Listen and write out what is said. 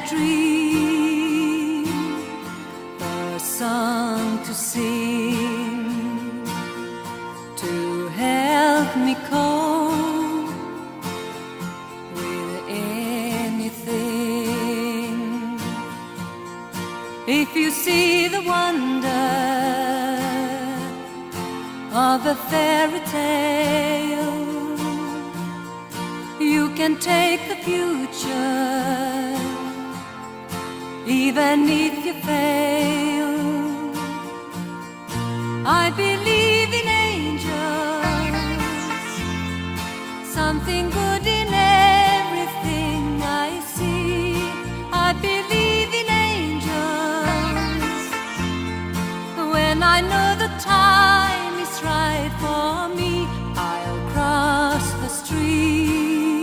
dream, a song to sing, to help me cope with anything. If you see the wonder of a fairy tale, you can take the future, even if you fail. I believe in angels, something